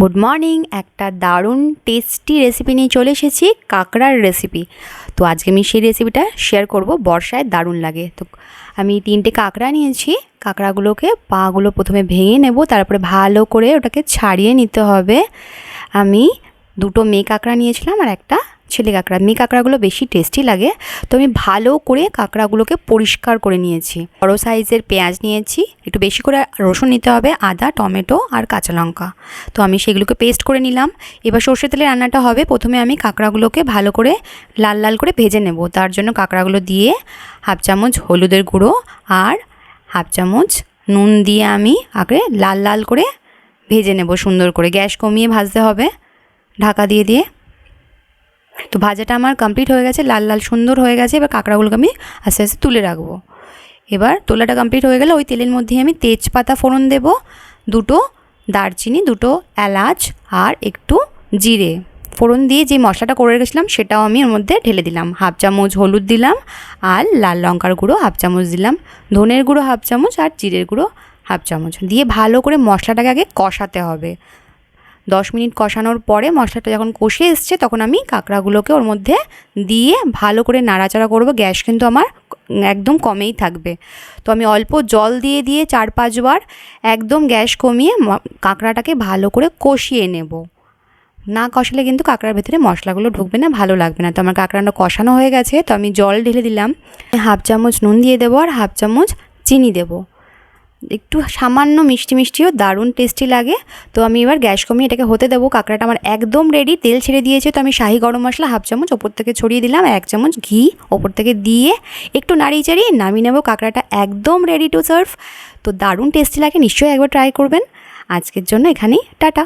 Good morning. একটা দারুণ tasty recipe নিয়ে চলে এসেছি, কাঁকড়ার রেসিপি। তো আজকে আমি সেই রেসিপিটা শেয়ার করব। বর্ষায় দারুণ লাগে। তো আমি 3টে কাঁকড়া নিয়েছি। কাঁকড়াগুলোকে পাগুলো প্রথমে ভেঙে নেব, তারপরে ভালো করে ওটাকে ছাড়িয়ে নিতে হবে। আমি 2টো মেয়ে কাঁকড়া নিয়েছিলাম আর একটা ছেলে কাঁকড়া। মেয়ে কাঁকড়াগুলো বেশি টেস্টি লাগে। তো আমি ভালো করে কাঁকড়াগুলোকে পরিষ্কার করে নিয়েছি। বড় সাইজের পেঁয়াজ নিয়েছি, একটু বেশি করে রসুন নিতে হবে, আদা, টমেটো আর কাঁচা লঙ্কা। তো আমি সেগুলোকে পেস্ট করে নিলাম। এবার সর্ষে তেলে রান্নাটা হবে। প্রথমে আমি কাঁকড়াগুলোকে ভালো করে লাল লাল করে ভেজে নেব। তার জন্য কাঁকড়াগুলো দিয়ে 1/2 চামচ হলুদের গুঁড়ো আর 1/2 চামচ নুন দিয়ে আমি আগে লাল লাল করে ভেজে নেব সুন্দর করে। গ্যাস কমিয়ে ভাজতে হবে ঢাকা দিয়ে দিয়ে। তো ভাজাটা আমার কমপ্লিট হয়ে গেছে, লাল লাল সুন্দর হয়ে গেছে। এবার কাঁকড়াগুলোকে আমি আস্তে আস্তে তুলে রাখবো। এবার তোলাটা কমপ্লিট হয়ে গেলে ওই তেলের মধ্যেই আমি তেজপাতা ফোড়ন দেব, 2টো দারচিনি, 2টো এলাচ আর একটু জিরে ফোড়ন দিয়ে যে মশলাটা করে রেখেছিলাম সেটাও আমি ওর মধ্যে ঢেলে দিলাম। 1/2 চামচ হলুদ দিলাম আর লাল লঙ্কার গুঁড়ো 1/2 চামচ দিলাম, ধনের গুঁড়ো 1/2 চামচ আর জিরের গুঁড়ো 1/2 চামচ দিয়ে ভালো করে মশলাটাকে আগে কষাতে হবে। 10 মিনিট কষানোর পরে মশলাটা যখন কষে এসছে তখন আমি কাঁকড়াগুলোকে ওর মধ্যে দিয়ে ভালো করে নাড়াচাড়া করব। গ্যাস কিন্তু আমার একদম কমেই থাকবে। তো আমি অল্প জল দিয়ে দিয়ে 4-5 বার একদম গ্যাস কমিয়ে কাঁকড়াটাকে ভালো করে কষিয়ে নেব। না কষালে কিন্তু কাঁকড়ার ভেতরে মশলাগুলো ঢুকবে না, ভালো লাগবে না। তো আমার কাঁকড়াটা কষানো হয়ে গেছে। তো আমি জল ঢেলে দিলাম, 1/2 চামচ নুন দিয়ে দেবো আর 1/2 চামচ চিনি দেবো। একটু সামান্য মিষ্টি মিষ্টিও দারুণ টেস্টি লাগে। তো আমি এবার গ্যাস কমিয়ে এটাকে হতে দেবো। কাঁকড়াটা আমার একদম রেডি, তেল ছেড়ে দিয়েছে। তো আমি শাহি গরম মশলা 1/2 চামচ ওপর থেকে ছড়িয়ে দিলাম, 1 চামচ ঘি ওপর থেকে দিয়ে একটু নাড়িয়ে চাড়িয়ে নামিয়ে নেবো। কাঁকড়াটা একদম রেডি টু সার্ভ। তো দারুণ টেস্টি লাগে, নিশ্চয়ই একবার ট্রাই করবেন। আজকের জন্য এখানেই টাটা।